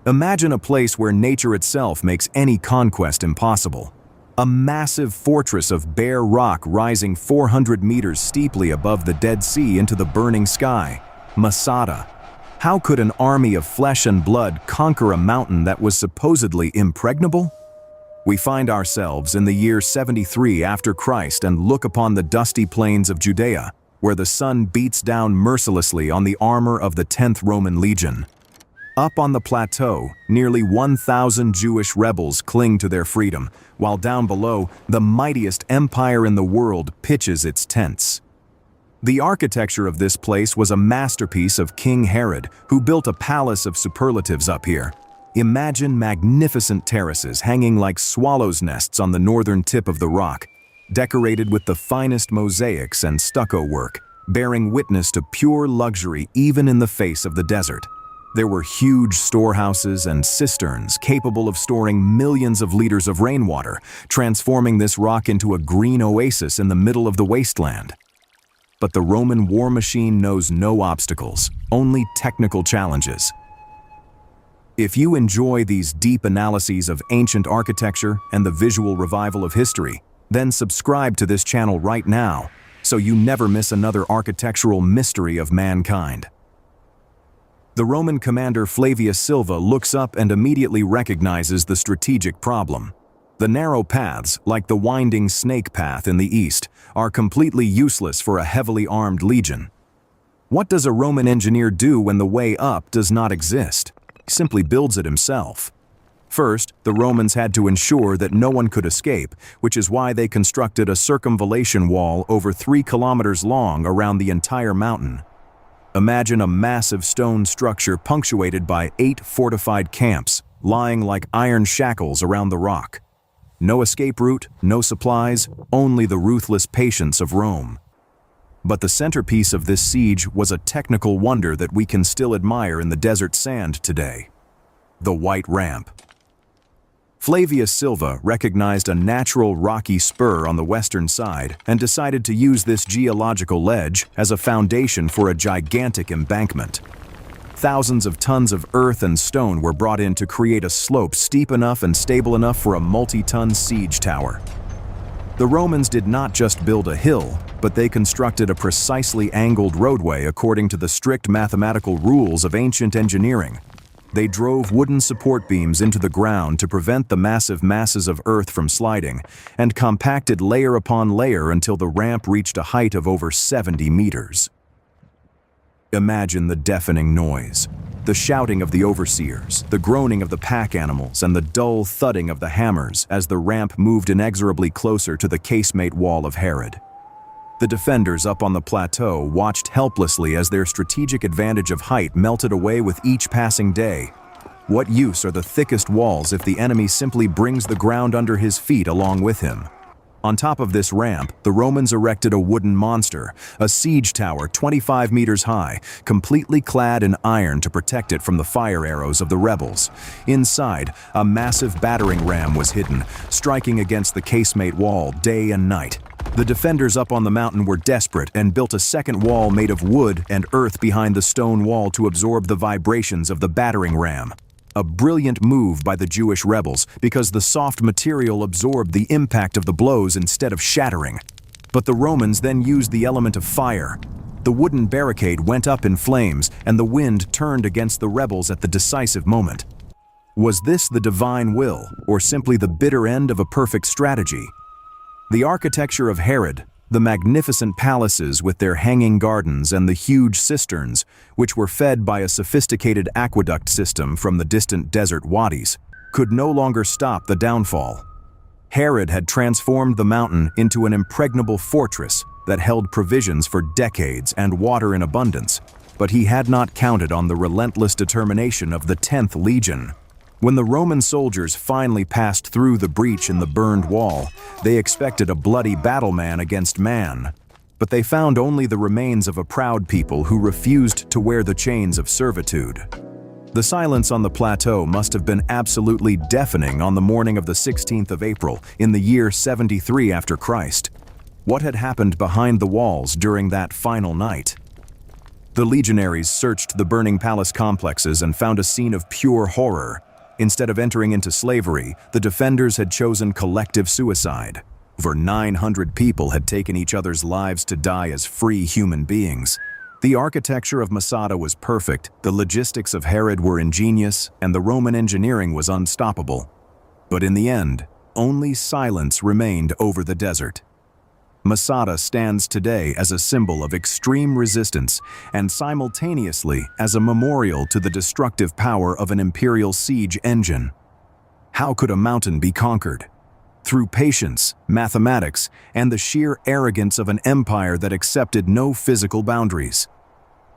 Imagine a place where nature itself makes any conquest impossible. A massive fortress of bare rock rising 400 meters steeply above the Dead Sea into the burning sky. Masada. How could an army of flesh and blood conquer a mountain that was supposedly impregnable? We find ourselves in the year 73 after Christ and look upon the dusty plains of Judea, where the sun beats down mercilessly on the armor of the 10th Roman Legion. Up on the plateau, nearly 1,000 Jewish rebels cling to their freedom, while down below, the mightiest empire in the world pitches its tents. The architecture of this place was a masterpiece of King Herod, who built a palace of superlatives up here. Imagine magnificent terraces hanging like swallows' nests on the northern tip of the rock, decorated with the finest mosaics and stucco work, bearing witness to pure luxury even in the face of the desert. There were huge storehouses and cisterns capable of storing millions of liters of rainwater, transforming this rock into a green oasis in the middle of the wasteland. But the Roman war machine knows no obstacles, only technical challenges. If you enjoy these deep analyses of ancient architecture and the visual revival of history, then subscribe to this channel right now, so you never miss another architectural mystery of mankind. The Roman commander Flavius Silva looks up and immediately recognizes the strategic problem. The narrow paths, like the winding snake path in the east, are completely useless for a heavily armed legion. What does a Roman engineer do when the way up does not exist? He simply builds it himself. First, the Romans had to ensure that no one could escape, which is why they constructed a circumvallation wall over 3 kilometers long around the entire mountain. Imagine a massive stone structure punctuated by 8 fortified camps, lying like iron shackles around the rock. No escape route, no supplies, only the ruthless patience of Rome. But the centerpiece of this siege was a technical wonder that we can still admire in the desert sand today: the White Ramp. Flavius Silva recognized a natural rocky spur on the western side and decided to use this geological ledge as a foundation for a gigantic embankment. Thousands of tons of earth and stone were brought in to create a slope steep enough and stable enough for a multi-ton siege tower. The Romans did not just build a hill, but they constructed a precisely angled roadway according to the strict mathematical rules of ancient engineering. They drove wooden support beams into the ground to prevent the massive masses of earth from sliding, and compacted layer upon layer until the ramp reached a height of over 70 meters. Imagine the deafening noise, the shouting of the overseers, the groaning of the pack animals, and the dull thudding of the hammers as the ramp moved inexorably closer to the casemate wall of Herod. The defenders up on the plateau watched helplessly as their strategic advantage of height melted away with each passing day. What use are the thickest walls if the enemy simply brings the ground under his feet along with him? On top of this ramp, the Romans erected a wooden monster, a siege tower 25 meters high, completely clad in iron to protect it from the fire arrows of the rebels. Inside, a massive battering ram was hidden, striking against the casemate wall day and night. The defenders up on the mountain were desperate and built a second wall made of wood and earth behind the stone wall to absorb the vibrations of the battering ram. A brilliant move by the Jewish rebels, because the soft material absorbed the impact of the blows instead of shattering. But the Romans then used the element of fire. The wooden barricade went up in flames, and the wind turned against the rebels at the decisive moment. Was this the divine will, or simply the bitter end of a perfect strategy? The architecture of Herod, the magnificent palaces with their hanging gardens and the huge cisterns, which were fed by a sophisticated aqueduct system from the distant desert wadis, could no longer stop the downfall. Herod had transformed the mountain into an impregnable fortress that held provisions for decades and water in abundance, but he had not counted on the relentless determination of the 10th Legion. When the Roman soldiers finally passed through the breach in the burned wall, they expected a bloody battle man against man. But they found only the remains of a proud people who refused to wear the chains of servitude. The silence on the plateau must have been absolutely deafening on the morning of the 16th of April in the year 73 after Christ. What had happened behind the walls during that final night? The legionaries searched the burning palace complexes and found a scene of pure horror. Instead of entering into slavery, the defenders had chosen collective suicide. Over 900 people had taken each other's lives to die as free human beings. The architecture of Masada was perfect, the logistics of Herod were ingenious, and the Roman engineering was unstoppable. But in the end, only silence remained over the desert. Masada stands today as a symbol of extreme resistance and simultaneously as a memorial to the destructive power of an imperial siege engine. How could a mountain be conquered? Through patience, mathematics, and the sheer arrogance of an empire that accepted no physical boundaries.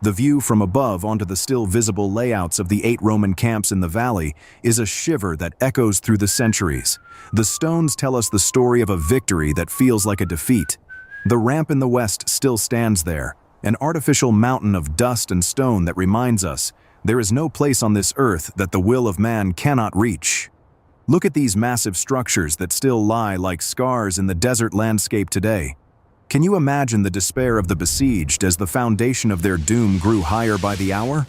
The view from above onto the still visible layouts of the 8 Roman camps in the valley is a shiver that echoes through the centuries. The stones tell us the story of a victory that feels like a defeat. The ramp in the west still stands there, an artificial mountain of dust and stone that reminds us there is no place on this earth that the will of man cannot reach. Look at these massive structures that still lie like scars in the desert landscape today. Can you imagine the despair of the besieged as the foundation of their doom grew higher by the hour?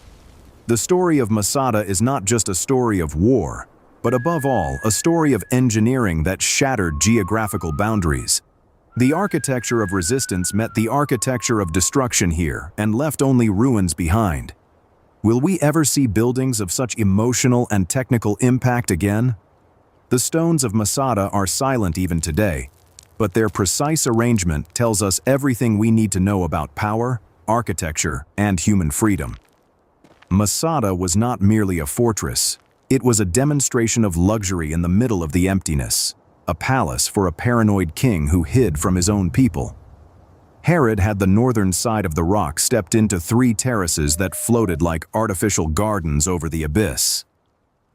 The story of Masada is not just a story of war, but above all, a story of engineering that shattered geographical boundaries. The architecture of resistance met the architecture of destruction here and left only ruins behind. Will we ever see buildings of such emotional and technical impact again? The stones of Masada are silent even today, but their precise arrangement tells us everything we need to know about power, architecture, and human freedom. Masada was not merely a fortress, it was a demonstration of luxury in the middle of the emptiness, a palace for a paranoid king who hid from his own people. Herod had the northern side of the rock stepped into 3 terraces that floated like artificial gardens over the abyss.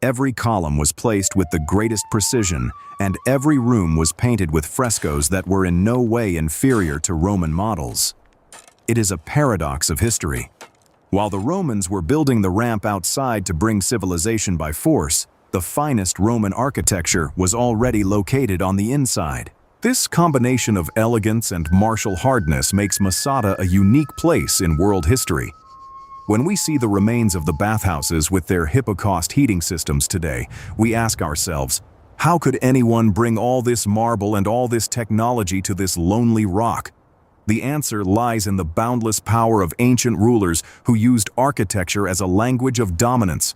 Every column was placed with the greatest precision, and every room was painted with frescoes that were in no way inferior to Roman models. It is a paradox of history. While the Romans were building the ramp outside to bring civilization by force, the finest Roman architecture was already located on the inside. This combination of elegance and martial hardness makes Masada a unique place in world history. When we see the remains of the bathhouses with their Hippocaust heating systems today, we ask ourselves, how could anyone bring all this marble and all this technology to this lonely rock? The answer lies in the boundless power of ancient rulers who used architecture as a language of dominance.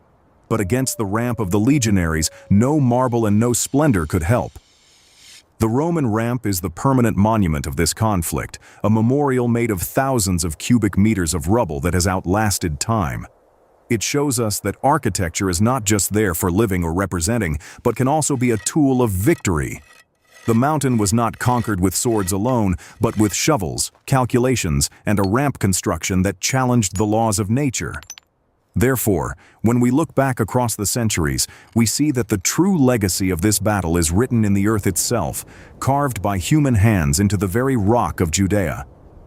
But against the ramp of the legionaries, no marble and no splendor could help. The Roman ramp is the permanent monument of this conflict, a memorial made of thousands of cubic meters of rubble that has outlasted time. It shows us that architecture is not just there for living or representing, but can also be a tool of victory. The mountain was not conquered with swords alone, but with shovels, calculations, and a ramp construction that challenged the laws of nature. Therefore, when we look back across the centuries, we see that the true legacy of this battle is written in the earth itself, carved by human hands into the very rock of Judea,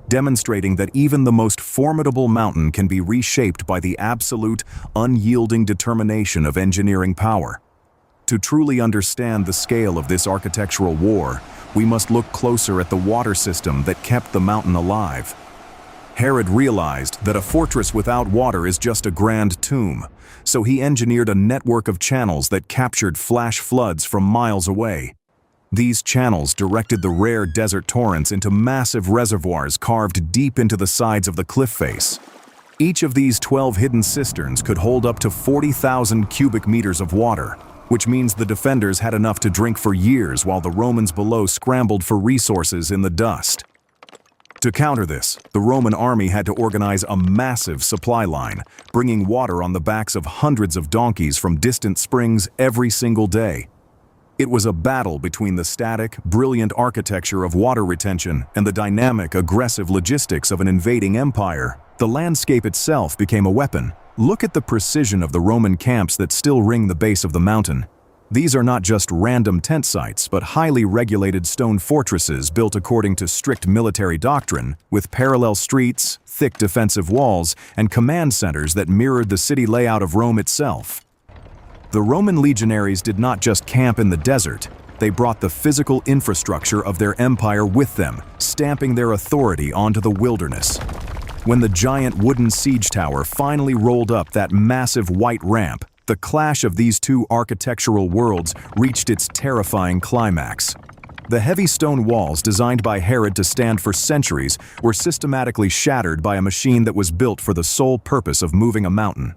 demonstrating that even the most formidable mountain can be reshaped by the absolute, unyielding determination of engineering power. To truly understand the scale of this architectural war, we must look closer at the water system that kept the mountain alive. Herod realized that a fortress without water is just a grand tomb, so he engineered a network of channels that captured flash floods from miles away. These channels directed the rare desert torrents into massive reservoirs carved deep into the sides of the cliff face. Each of these 12 hidden cisterns could hold up to 40,000 cubic meters of water, which means the defenders had enough to drink for years while the Romans below scrambled for resources in the dust. To counter this, the Roman army had to organize a massive supply line, bringing water on the backs of hundreds of donkeys from distant springs every single day. It was a battle between the static, brilliant architecture of water retention and the dynamic, aggressive logistics of an invading empire. The landscape itself became a weapon. Look at the precision of the Roman camps that still ring the base of the mountain. These are not just random tent sites, but highly regulated stone fortresses built according to strict military doctrine, with parallel streets, thick defensive walls, and command centers that mirrored the city layout of Rome itself. The Roman legionaries did not just camp in the desert, they brought the physical infrastructure of their empire with them, stamping their authority onto the wilderness. When the giant wooden siege tower finally rolled up that massive white ramp, the clash of these two architectural worlds reached its terrifying climax. The heavy stone walls designed by Herod to stand for centuries were systematically shattered by a machine that was built for the sole purpose of moving a mountain.